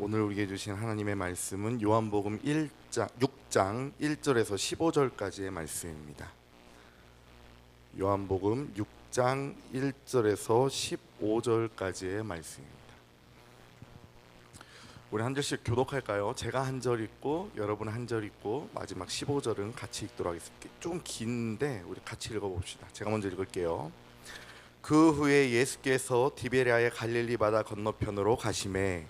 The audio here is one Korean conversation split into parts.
오늘 우리에게 주신 하나님의 말씀은 요한복음 6장 1절에서 15절까지의 말씀입니다. 요한복음 6장 1절에서 15절까지의 말씀입니다. 우리 한 절씩 교독할까요? 제가 한 절 읽고 여러분 한 절 읽고 마지막 15절은 같이 읽도록 하겠습니다. 좀 긴데 우리 같이 읽어봅시다. 제가 먼저 읽을게요. 그 후에 예수께서 디베랴의 갈릴리 바다 건너편으로 가시매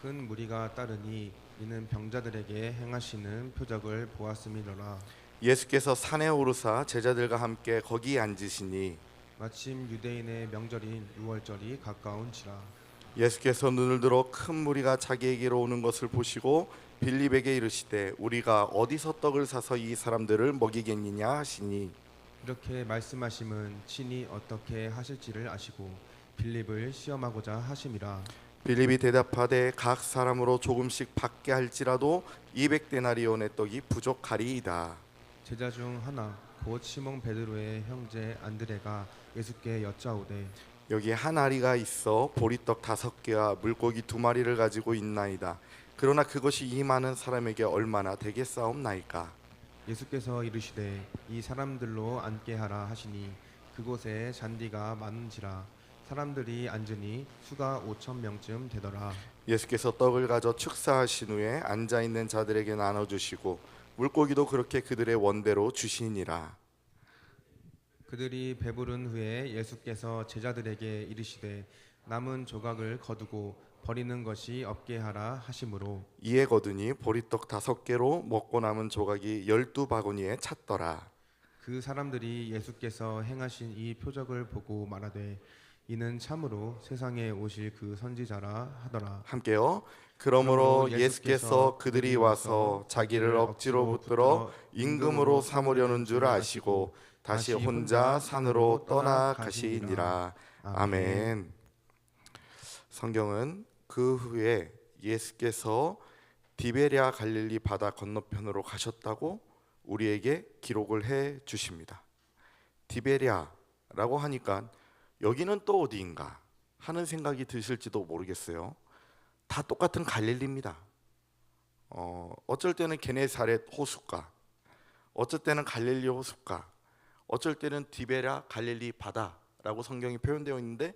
큰 무리가 따르니 이는 병자들에게 행하시는 표적을 보았음이로라. 예수께서 산에 오르사 제자들과 함께 거기 앉으시니 마침 유대인의 명절인 유월절이 가까운지라. 예수께서 눈을 들어 큰 무리가 자기에게로 오는 것을 보시고 빌립에게 이르시되 우리가 어디서 떡을 사서 이 사람들을 먹이겠느냐 하시니 이렇게 말씀하심은 친히 어떻게 하실지를 아시고 빌립을 시험하고자 하심이라. 빌립이 대답하되 각 사람으로 조금씩 받게 할지라도 200데나리온의 떡이 부족하리이다. 제자 중 하나 곧 시몬 베드로의 형제 안드레가 예수께 여짜오되 여기 한 아리가 있어 보리떡 5개와 물고기 2마리를 가지고 있나이다. 그러나 그것이 이 많은 사람에게 얼마나 되겠사옵나이까. 예수께서 이르시되 이 사람들로 앉게 하라 하시니 그곳에 잔디가 많은지라. 사람들이 앉으니 수가 5,000명쯤 되더라. 예수께서 떡을 가져 축사하신 후에 앉아있는 자들에게 나눠주시고 물고기도 그렇게 그들의 원대로 주시니라. 그들이 배부른 후에 예수께서 제자들에게 이르시되 남은 조각을 거두고 버리는 것이 없게 하라 하심으로 이에 거두니 보리떡 5개로 먹고 남은 조각이 12바구니에 찼더라. 그 사람들이 예수께서 행하신 이 표적을 보고 말하되 이는 참으로 세상에 오실 그 선지자라 하더라. 함께요. 그러므로 예수께서 그들이 와서 자기를 억지로 붙들어 임금으로 삼으려는 줄 아시고 다시 혼자 산으로 떠나가시니라. 아멘. 성경은 그 후에 예수께서 디베랴 갈릴리 바다 건너편으로 가셨다고 우리에게 기록을 해 주십니다. 디베랴라고 하니까 여기는 또 어디인가 하는 생각이 드실지도 모르겠어요. 다 똑같은 갈릴리입니다. 어쩔 때는 게네사렛 호숫가, 어쩔 때는 갈릴리 호숫가, 어쩔 때는 디베랴 갈릴리 바다라고 성경이 표현되어 있는데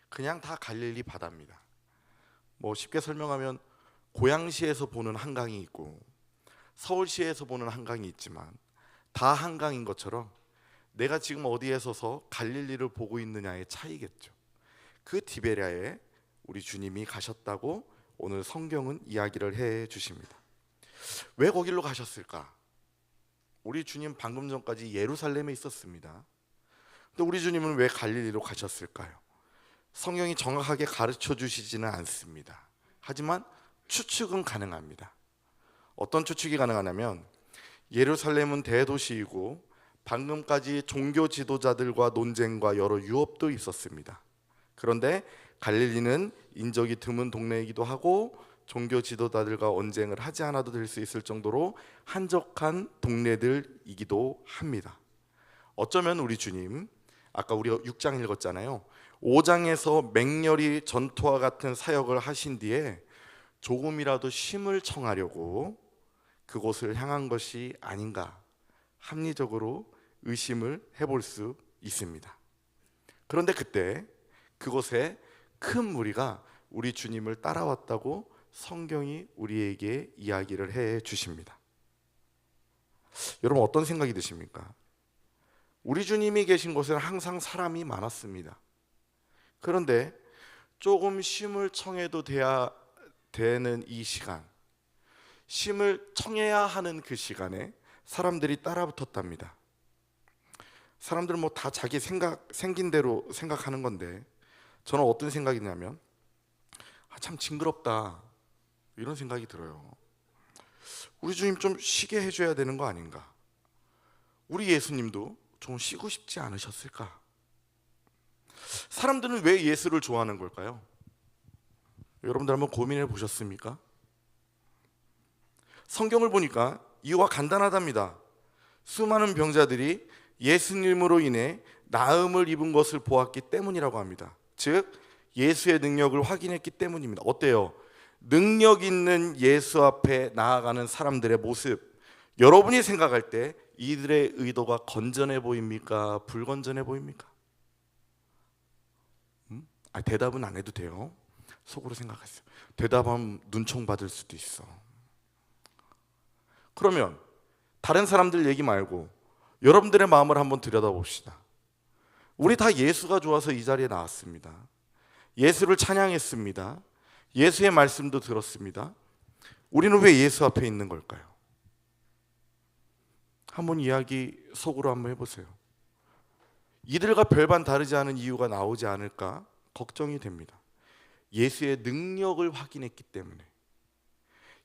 그냥 다 갈릴리 바다입니다. 뭐 쉽게 설명하면 고양시에서 보는 한강이 있고 서울시에서 보는 한강이 있지만 다 한강인 것처럼 내가 지금 어디에 서서 갈릴리를 보고 있느냐의 차이겠죠. 그 디베랴에 우리 주님이 가셨다고 오늘 성경은 이야기를 해 주십니다. 왜 거길로 가셨을까? 우리 주님 방금 전까지 예루살렘에 있었습니다. 근데 우리 주님은 왜 갈릴리로 가셨을까요? 성경이 정확하게 가르쳐 주시지는 않습니다. 하지만 추측은 가능합니다. 어떤 추측이 가능하냐면 예루살렘은 대도시이고 방금까지 종교 지도자들과 논쟁과 여러 유업도 있었습니다. 그런데 갈릴리는 인적이 드문 동네이기도 하고 종교 지도자들과 언쟁을 하지 않아도 될 수 있을 정도로 한적한 동네들이기도 합니다. 어쩌면 우리 주님, 아까 우리가 6장 읽었잖아요. 5장에서 맹렬히 전투와 같은 사역을 하신 뒤에 조금이라도 쉼을 청하려고 그곳을 향한 것이 아닌가 합리적으로 의심을 해볼 수 있습니다. 그런데 그때 그곳에 큰 무리가 우리 주님을 따라왔다고 성경이 우리에게 이야기를 해 주십니다. 여러분 어떤 생각이 드십니까? 우리 주님이 계신 곳에는 항상 사람이 많았습니다. 그런데 조금 쉼을 청해도 돼야 되는 이 시간, 쉼을 청해야 하는 그 시간에 사람들이 따라붙었답니다. 사람들은 뭐 다 자기 생긴 대로 생각하는 건데 저는 어떤 생각이냐면 참 징그럽다 이런 생각이 들어요. 우리 주님 좀 쉬게 해줘야 되는 거 아닌가? 우리 예수님도 좀 쉬고 싶지 않으셨을까? 사람들은 왜 예수를 좋아하는 걸까요? 여러분들 한번 고민해 보셨습니까? 성경을 보니까 이유가 간단하답니다. 수많은 병자들이 예수님으로 인해 나음을 입은 것을 보았기 때문이라고 합니다. 즉 예수의 능력을 확인했기 때문입니다. 어때요? 능력 있는 예수 앞에 나아가는 사람들의 모습, 여러분이 생각할 때 이들의 의도가 건전해 보입니까? 불건전해 보입니까? 대답은 안 해도 돼요. 속으로 생각하세요. 대답하면 눈총 받을 수도 있어. 그러면 다른 사람들 얘기 말고 여러분들의 마음을 한번 들여다봅시다. 우리 다 예수가 좋아서 이 자리에 나왔습니다. 예수를 찬양했습니다. 예수의 말씀도 들었습니다. 우리는 왜 예수 앞에 있는 걸까요? 한번 이야기 속으로 한번 해보세요. 이들과 별반 다르지 않은 이유가 나오지 않을까 걱정이 됩니다. 예수의 능력을 확인했기 때문에,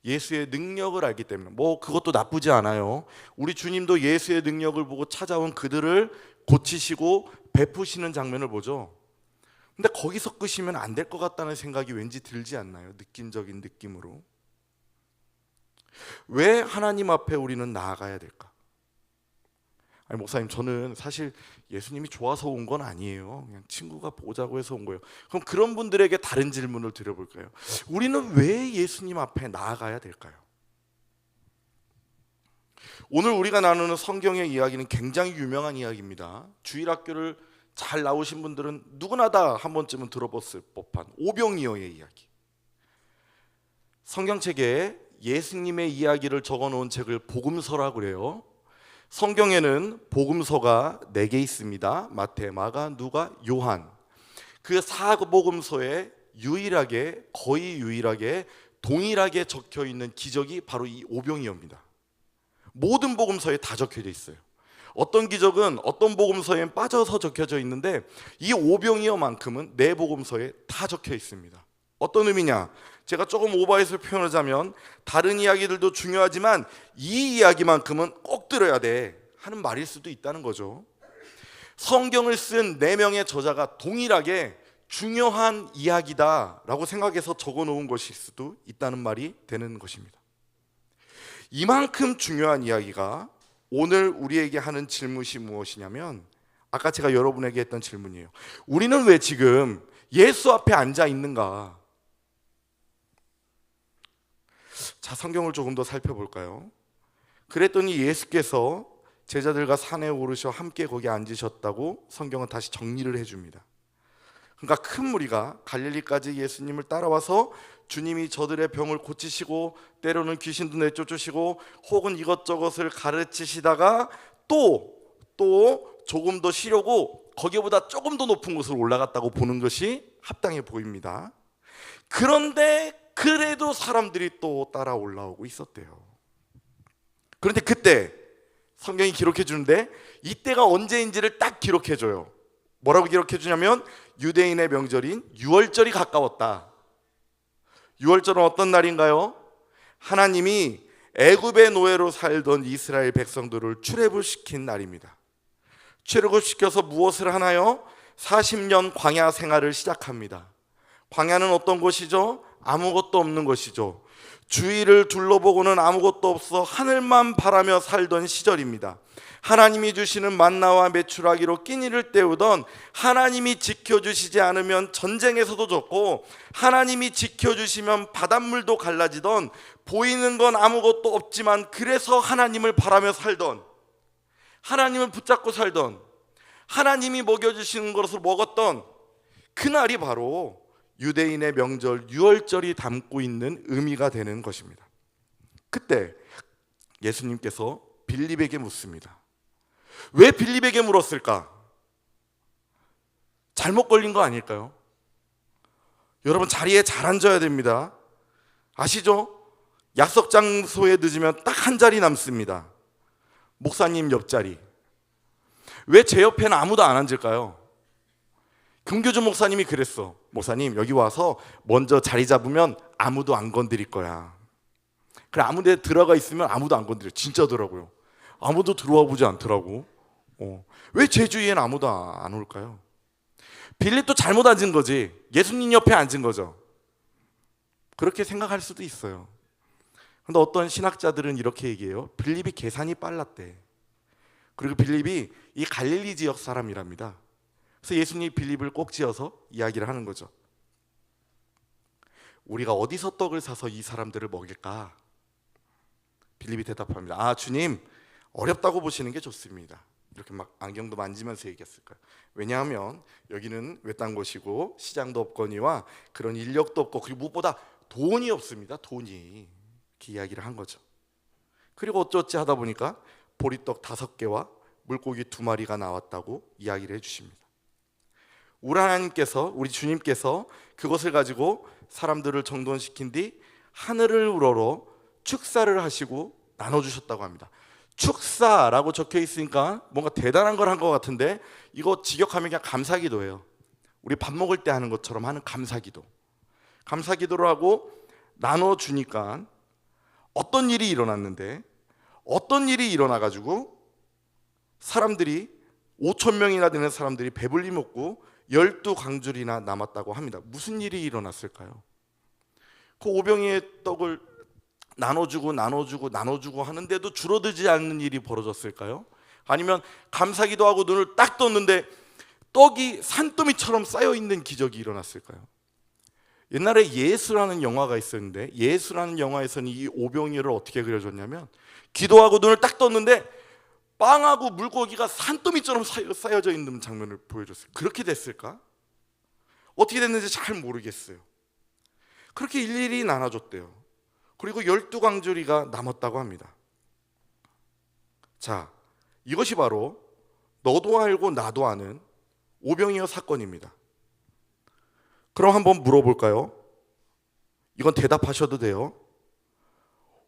예수의 능력을 알기 때문에. 뭐 그것도 나쁘지 않아요. 우리 주님도 예수의 능력을 보고 찾아온 그들을 고치시고 베푸시는 장면을 보죠. 근데 거기서 끄시면 안 될 것 같다는 생각이 왠지 들지 않나요? 느낌적인 느낌으로. 왜 하나님 앞에 우리는 나아가야 될까? 아니, 목사님, 저는 사실 예수님이 좋아서 온 건 아니에요. 그냥 친구가 보자고 해서 온 거예요. 그럼 그런 분들에게 다른 질문을 드려볼까요? 우리는 왜 예수님 앞에 나아가야 될까요? 오늘 우리가 나누는 성경의 이야기는 굉장히 유명한 이야기입니다. 주일학교를 잘 나오신 분들은 누구나 다 한 번쯤은 들어봤을 법한 오병이어의 이야기. 성경책에 예수님의 이야기를 적어놓은 책을 복음서라고 그래요. 성경에는 복음서가 4개 있습니다. 마태, 마가, 누가, 요한. 그 4복음서에 유일하게, 거의 유일하게 동일하게 적혀 있는 기적이 바로 이 오병이어입니다. 모든 복음서에 다 적혀져 있어요. 어떤 기적은 어떤 복음서에 빠져서 적혀져 있는데 이 오병이어만큼은 4복음서에 다 적혀 있습니다. 어떤 의미냐? 제가 조금 오버해서 표현하자면 다른 이야기들도 중요하지만 이 이야기만큼은 꼭 들어야 돼 하는 말일 수도 있다는 거죠. 성경을 쓴 4명의 저자가 동일하게 중요한 이야기다라고 생각해서 적어놓은 것일 수도 있다는 말이 되는 것입니다. 이만큼 중요한 이야기가 오늘 우리에게 하는 질문이 무엇이냐면, 아까 제가 여러분에게 했던 질문이에요. 우리는 왜 지금 예수 앞에 앉아 있는가? 자, 성경을 조금 더 살펴볼까요? 그랬더니 예수께서 제자들과 산에 오르셔 함께 거기 앉으셨다고 성경은 다시 정리를 해줍니다. 그러니까 큰 무리가 갈릴리까지 예수님을 따라와서 주님이 저들의 병을 고치시고 때로는 귀신도 내쫓으시고 혹은 이것저것을 가르치시다가 또 조금 더 쉬려고 거기보다 조금 더 높은 곳으로 올라갔다고 보는 것이 합당해 보입니다. 그런데 그래도 사람들이 또 따라 올라오고 있었대요. 그런데 그때 성경이 기록해 주는데 이때가 언제인지를 딱 기록해 줘요. 뭐라고 기록해 주냐면 유대인의 명절인 유월절이 가까웠다. 유월절은 어떤 날인가요? 하나님이 애굽의 노예로 살던 이스라엘 백성들을 출애굽 시킨 날입니다. 출애굽 시켜서 무엇을 하나요? 40년 광야 생활을 시작합니다. 광야는 어떤 곳이죠? 아무것도 없는 것이죠. 주위를 둘러보고는 아무것도 없어 하늘만 바라며 살던 시절입니다. 하나님이 주시는 만나와 메추라기로 끼니를 때우던, 하나님이 지켜주시지 않으면 전쟁에서도 졌고 하나님이 지켜주시면 바닷물도 갈라지던, 보이는 건 아무것도 없지만 그래서 하나님을 바라며 살던, 하나님을 붙잡고 살던, 하나님이 먹여주시는 것을 먹었던 그날이 바로 유대인의 명절 유월절이 담고 있는 의미가 되는 것입니다. 그때 예수님께서 빌립에게 묻습니다. 왜 빌립에게 물었을까? 잘못 걸린 거 아닐까요? 여러분, 자리에 잘 앉아야 됩니다. 아시죠? 약속 장소에 늦으면 딱 한 자리 남습니다. 목사님 옆자리. 왜 제 옆에는 아무도 안 앉을까요? 금교주 목사님이 그랬어. 목사님, 여기 와서 먼저 자리 잡으면 아무도 안 건드릴 거야. 그래, 아무 데 들어가 있으면 아무도 안 건드려. 진짜더라고요. 아무도 들어와 보지 않더라고. 왜 제 주위엔 아무도 안 올까요? 빌립도 잘못 앉은 거지. 예수님 옆에 앉은 거죠. 그렇게 생각할 수도 있어요. 그런데 어떤 신학자들은 이렇게 얘기해요. 빌립이 계산이 빨랐대. 그리고 빌립이 이 갈릴리 지역 사람이랍니다. 그래서 예수님이 빌립을 꼭 지어서 이야기를 하는 거죠. 우리가 어디서 떡을 사서 이 사람들을 먹일까? 빌립이 대답합니다. 아, 주님, 어렵다고 보시는 게 좋습니다. 이렇게 막 안경도 만지면서 얘기했을 거예요. 왜냐하면 여기는 외딴 곳이고 시장도 없거니와 그런 인력도 없고, 그리고 무엇보다 돈이 없습니다. 돈이. 이렇게 이야기를 한 거죠. 그리고 어쩌지 하다 보니까 보리떡 5개와 물고기 2마리가 나왔다고 이야기를 해주십니다. 우리 하나님께서, 우리 주님께서 그것을 가지고 사람들을 정돈시킨 뒤 하늘을 우러러 축사를 하시고 나눠주셨다고 합니다. 축사라고 적혀 있으니까 뭔가 대단한 걸 한 것 같은데, 이거 직역하면 그냥 감사기도예요. 우리 밥 먹을 때 하는 것처럼 하는 감사기도. 감사기도를 하고 나눠주니까 어떤 일이 일어났는데, 어떤 일이 일어나가지고 사람들이 5천 명이나 되는 사람들이 배불리 먹고 12광줄이나 남았다고 합니다. 무슨 일이 일어났을까요? 그 5병의 떡을 나눠주고 하는데도 줄어들지 않는 일이 벌어졌을까요? 아니면 감사기도 하고 눈을 딱 떴는데 떡이 산더미처럼 쌓여있는 기적이 일어났을까요? 옛날에 예수라는 영화가 있었는데, 예수라는 영화에서는 이 오병이어를 어떻게 그려줬냐면, 기도하고 눈을 딱 떴는데 빵하고 물고기가 산더미처럼 쌓여져 있는 장면을 보여줬어요. 그렇게 됐을까? 어떻게 됐는지 잘 모르겠어요. 그렇게 일일이 나눠줬대요. 그리고 12광주리가 남았다고 합니다. 자, 이것이 바로 너도 알고 나도 아는 오병이어 사건입니다. 그럼 한번 물어볼까요? 이건 대답하셔도 돼요.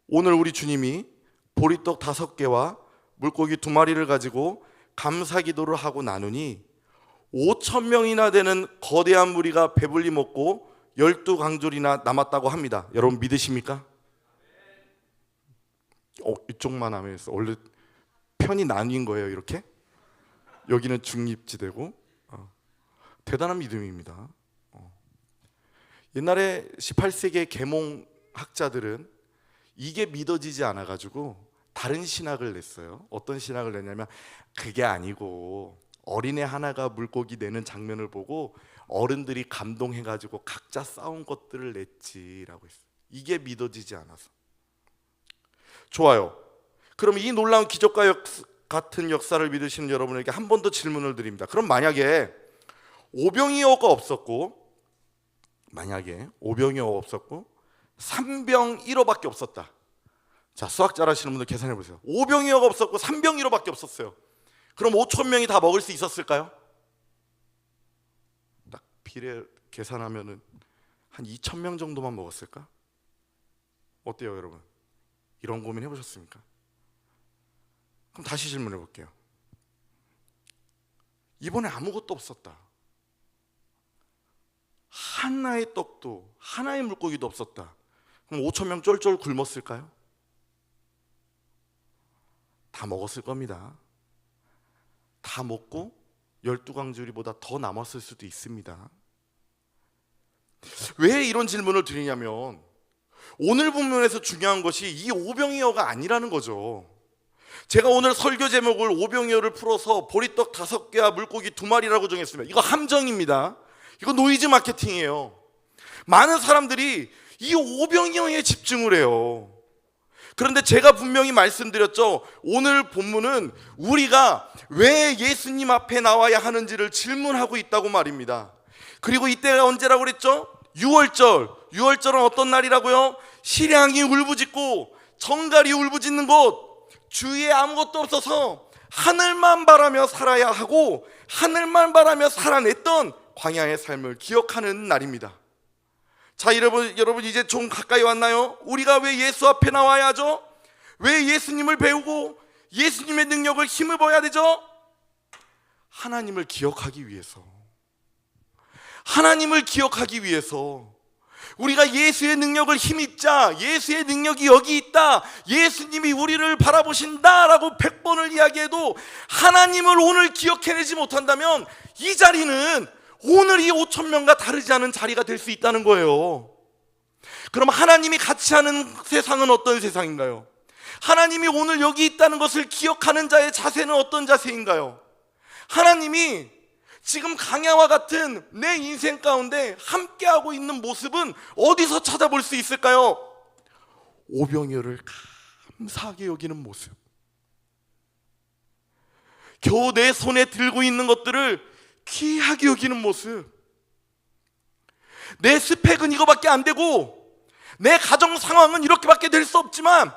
오늘 우리 주님이 보리떡 5개와 물고기 2마리를 가지고 감사기도를 하고 나누니 5천 명이나 되는 거대한 무리가 배불리 먹고 12광줄이나 남았다고 합니다. 여러분 믿으십니까? 이쪽만 하면 원래 편이 나뉜 거예요. 이렇게 여기는 중립지대고. 대단한 믿음입니다. 옛날에 18세기의 계몽학자들은 이게 믿어지지 않아가지고 다른 신학을 냈어요. 어떤 신학을 냈냐면, 그게 아니고 어린애 하나가 물고기 내는 장면을 보고 어른들이 감동해가지고 각자 싸운 것들을 냈지라고 했어요. 이게 믿어지지 않아서. 좋아요. 그럼 이 놀라운 기적과 같은 역사를 믿으시는 여러분에게 한 번 더 질문을 드립니다. 그럼 만약에 오병이어가 없었고, 만약에 오병이어가 없었고 3병1호밖에 없었다. 자, 수학 잘하시는 분들 계산해 보세요. 오병이어가 없었고 3병1호밖에 없었어요. 그럼 5천 명이 다 먹을 수 있었을까요? 딱 비례 계산하면은 한 2천 명 정도만 먹었을까? 어때요, 여러분? 이런 고민 해보셨습니까? 그럼 다시 질문해 볼게요. 이번에 아무것도 없었다. 하나의 떡도, 하나의 물고기도 없었다. 그럼 5천 명 쫄쫄 굶었을까요? 다 먹었을 겁니다. 다 먹고 12광주리보다 더 남았을 수도 있습니다. 왜 이런 질문을 드리냐면, 오늘 본문에서 중요한 것이 이 오병이어가 아니라는 거죠. 제가 오늘 설교 제목을 오병이어를 풀어서 보리떡 5개와 물고기 2마리라고 정했습니다. 이거 함정입니다. 이거 노이즈 마케팅이에요. 많은 사람들이 이 오병이어에 집중을 해요. 그런데 제가 분명히 말씀드렸죠. 오늘 본문은 우리가 왜 예수님 앞에 나와야 하는지를 질문하고 있다고 말입니다. 그리고 이때가 언제라고 그랬죠? 6월절. 6월절은 어떤 날이라고요? 실향이 울부짖고 정갈이 울부짖는 곳, 주위에 아무것도 없어서 하늘만 바라며 살아야 하고 하늘만 바라며 살아냈던 광야의 삶을 기억하는 날입니다. 자, 여러분 이제 좀 가까이 왔나요? 우리가 왜 예수 앞에 나와야 하죠? 왜 예수님을 배우고 예수님의 능력을 힘입어야 되죠? 하나님을 기억하기 위해서. 하나님을 기억하기 위해서. 우리가 예수의 능력을 힘입자, 예수의 능력이 여기 있다, 예수님이 우리를 바라보신다라고 100번을 이야기해도 하나님을 오늘 기억해내지 못한다면 이 자리는 오늘 이 5천 명과 다르지 않은 자리가 될 수 있다는 거예요. 그럼 하나님이 같이 하는 세상은 어떤 세상인가요? 하나님이 오늘 여기 있다는 것을 기억하는 자의 자세는 어떤 자세인가요? 하나님이 지금 강야와 같은 내 인생 가운데 함께하고 있는 모습은 어디서 찾아볼 수 있을까요? 오병이어를 감사하게 여기는 모습, 겨우 내 손에 들고 있는 것들을 귀하게 여기는 모습, 내 스펙은 이거밖에 안 되고 내 가정 상황은 이렇게밖에 될 수 없지만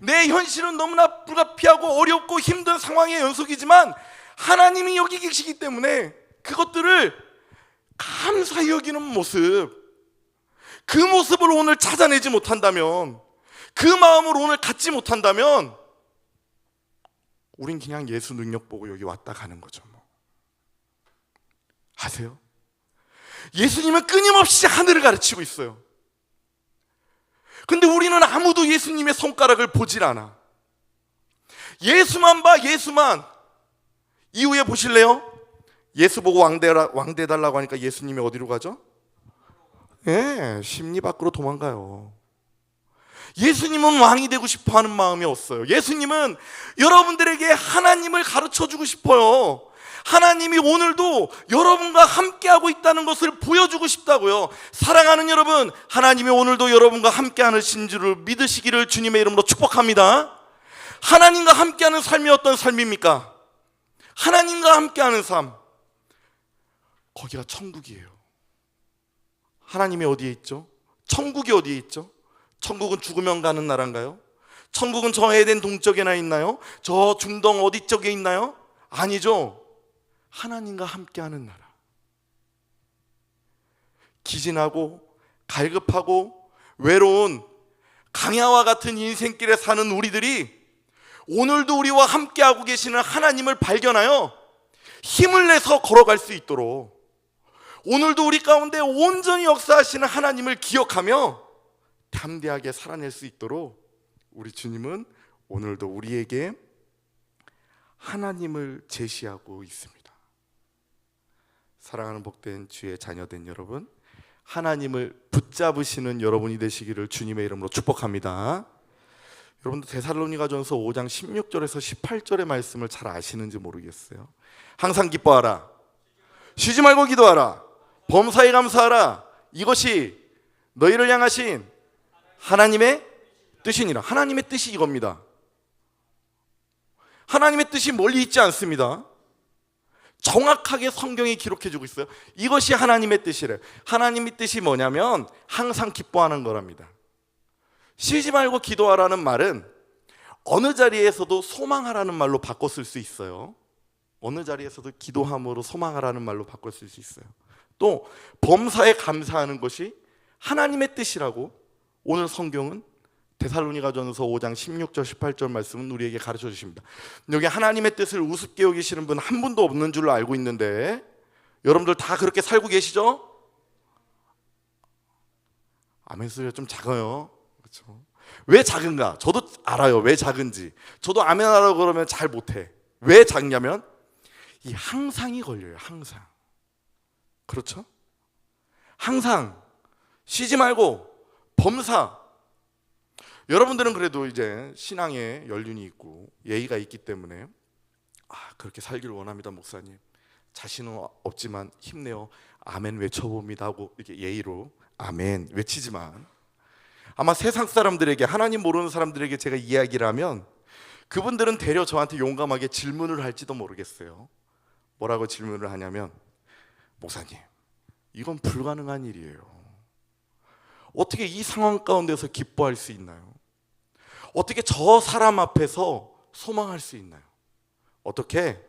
내 현실은 너무나 불가피하고 어렵고 힘든 상황의 연속이지만 하나님이 여기 계시기 때문에 그것들을 감사히 여기는 모습, 그 모습을 오늘 찾아내지 못한다면, 그 마음을 오늘 갖지 못한다면 우린 그냥 예수 능력 보고 여기 왔다 가는 거죠. 뭐. 아세요? 예수님은 끊임없이 하늘을 가르치고 있어요. 근데 우리는 아무도 예수님의 손가락을 보질 않아. 예수만 봐, 예수만. 이후에 보실래요? 예수 보고 왕대 달라고 하니까 예수님이 어디로 가죠? 심리 밖으로 도망가요. 예수님은 왕이 되고 싶어 하는 마음이 없어요. 예수님은 여러분들에게 하나님을 가르쳐 주고 싶어요. 하나님이 오늘도 여러분과 함께하고 있다는 것을 보여주고 싶다고요. 사랑하는 여러분, 하나님이 오늘도 여러분과 함께하는 줄을 믿으시기를 주님의 이름으로 축복합니다. 하나님과 함께하는 삶이 어떤 삶입니까? 하나님과 함께하는 삶, 거기가 천국이에요. 하나님이 어디에 있죠? 천국이 어디에 있죠? 천국은 죽으면 가는 나라인가요? 천국은 저 에덴 동쪽에나 있나요? 저 중동 어디 쪽에 있나요? 아니죠. 하나님과 함께하는 나라. 기진하고 갈급하고 외로운 강야와 같은 인생길에 사는 우리들이 오늘도 우리와 함께하고 계시는 하나님을 발견하여 힘을 내서 걸어갈 수 있도록, 오늘도 우리 가운데 온전히 역사하시는 하나님을 기억하며 담대하게 살아낼 수 있도록 우리 주님은 오늘도 우리에게 하나님을 제시하고 있습니다. 사랑하는 복된 주의 자녀된 여러분, 하나님을 붙잡으시는 여러분이 되시기를 주님의 이름으로 축복합니다. 여러분도 데살로니가전서 5장 16절에서 18절의 말씀을 잘 아시는지 모르겠어요. 항상 기뻐하라, 쉬지 말고 기도하라, 범사에 감사하라, 이것이 너희를 향하신 하나님의 뜻이니라. 하나님의 뜻이 이겁니다. 하나님의 뜻이 멀리 있지 않습니다. 정확하게 성경이 기록해주고 있어요. 이것이 하나님의 뜻이래요. 하나님의 뜻이 뭐냐면 항상 기뻐하는 거랍니다. 쉬지 말고 기도하라는 말은 어느 자리에서도 소망하라는 말로 바꿔 쓸 수 있어요. 어느 자리에서도 기도함으로 소망하라는 말로 바꿔 쓸 수 있어요. 또 범사에 감사하는 것이 하나님의 뜻이라고 오늘 성경은 데살로니가전서 5장 16절 18절 말씀은 우리에게 가르쳐 주십니다. 여기 하나님의 뜻을 우습게 여기시는 분 한 분도 없는 줄로 알고 있는데 여러분들 다 그렇게 살고 계시죠? 아멘 소리가 좀 작아요. 그렇죠? 왜 작은가? 저도 알아요. 왜 작은지. 저도 아멘 하라고 그러면 잘 못해. 왜 작냐면 이 항상이 걸려요. 항상. 그렇죠? 항상 쉬지 말고 범사. 여러분들은 그래도 이제 신앙에 연륜이 있고 예의가 있기 때문에 그렇게 살기를 원합니다, 목사님. 자신은 없지만 힘내요. 아멘 외쳐봅니다 하고 이렇게 예의로 아멘 외치지만 아마 세상 사람들에게, 하나님 모르는 사람들에게 제가 이야기를 하면 그분들은 되려 저한테 용감하게 질문을 할지도 모르겠어요. 뭐라고 질문을 하냐면, 목사님, 이건 불가능한 일이에요. 어떻게 이 상황 가운데서 기뻐할 수 있나요? 어떻게 저 사람 앞에서 소망할 수 있나요? 어떻게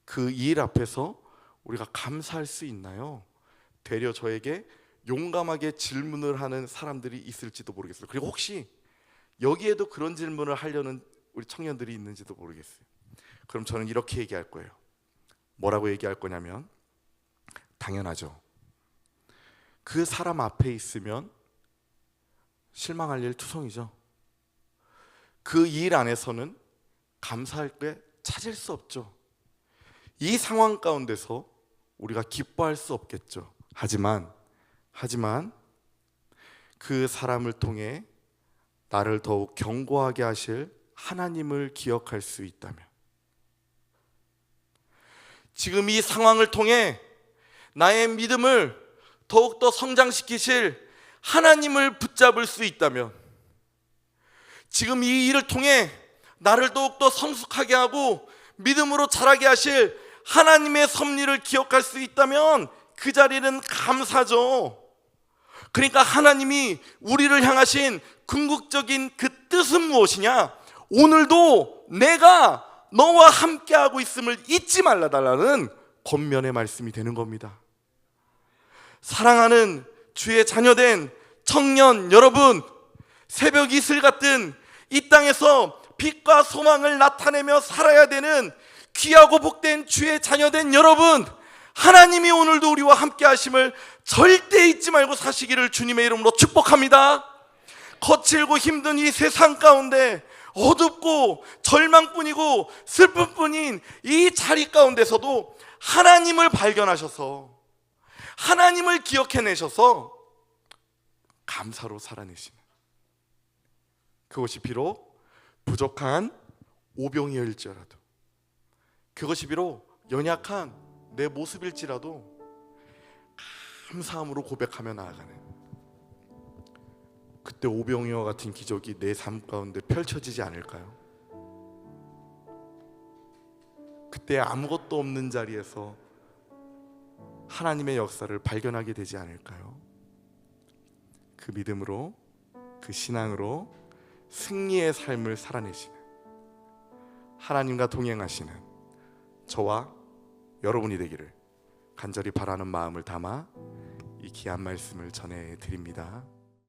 그 일 앞에서 우리가 감사할 수 있나요? 되려 저에게 용감하게 질문을 하는 사람들이 있을지도 모르겠어요. 그리고 혹시 여기에도 그런 질문을 하려는 우리 청년들이 있는지도 모르겠어요. 그럼 저는 이렇게 얘기할 거예요. 뭐라고 얘기할 거냐면, 당연하죠. 그 사람 앞에 있으면 실망할 일 투성이죠. 그 일 안에서는 감사할 게 찾을 수 없죠. 이 상황 가운데서 우리가 기뻐할 수 없겠죠. 하지만 그 사람을 통해 나를 더욱 견고하게 하실 하나님을 기억할 수 있다면, 지금 이 상황을 통해 나의 믿음을 더욱더 성장시키실 하나님을 붙잡을 수 있다면, 지금 이 일을 통해 나를 더욱더 성숙하게 하고 믿음으로 자라게 하실 하나님의 섭리를 기억할 수 있다면 그 자리는 감사죠. 그러니까 하나님이 우리를 향하신 궁극적인 그 뜻은 무엇이냐? 오늘도 내가 너와 함께하고 있음을 잊지 말라달라는 권면의 말씀이 되는 겁니다. 사랑하는 주의 자녀된 청년 여러분, 새벽 이슬 같은 이 땅에서 빛과 소망을 나타내며 살아야 되는 귀하고 복된 주의 자녀된 여러분, 하나님이 오늘도 우리와 함께 하심을 절대 잊지 말고 사시기를 주님의 이름으로 축복합니다. 거칠고 힘든 이 세상 가운데 어둡고 절망뿐이고 슬픔뿐인 이 자리 가운데서도 하나님을 발견하셔서 하나님을 기억해내셔서 감사로 살아내시는, 그것이 비록 부족한 오병이어일지라도, 그것이 비록 연약한 내 모습일지라도 감사함으로 고백하며 나아가는, 그때 오병이어 같은 기적이 내 삶 가운데 펼쳐지지 않을까요? 그때 아무것도 없는 자리에서 하나님의 역사를 발견하게 되지 않을까요? 그 믿음으로, 그 신앙으로 승리의 삶을 살아내시는, 하나님과 동행하시는 저와 여러분이 되기를 간절히 바라는 마음을 담아 이 귀한 말씀을 전해드립니다.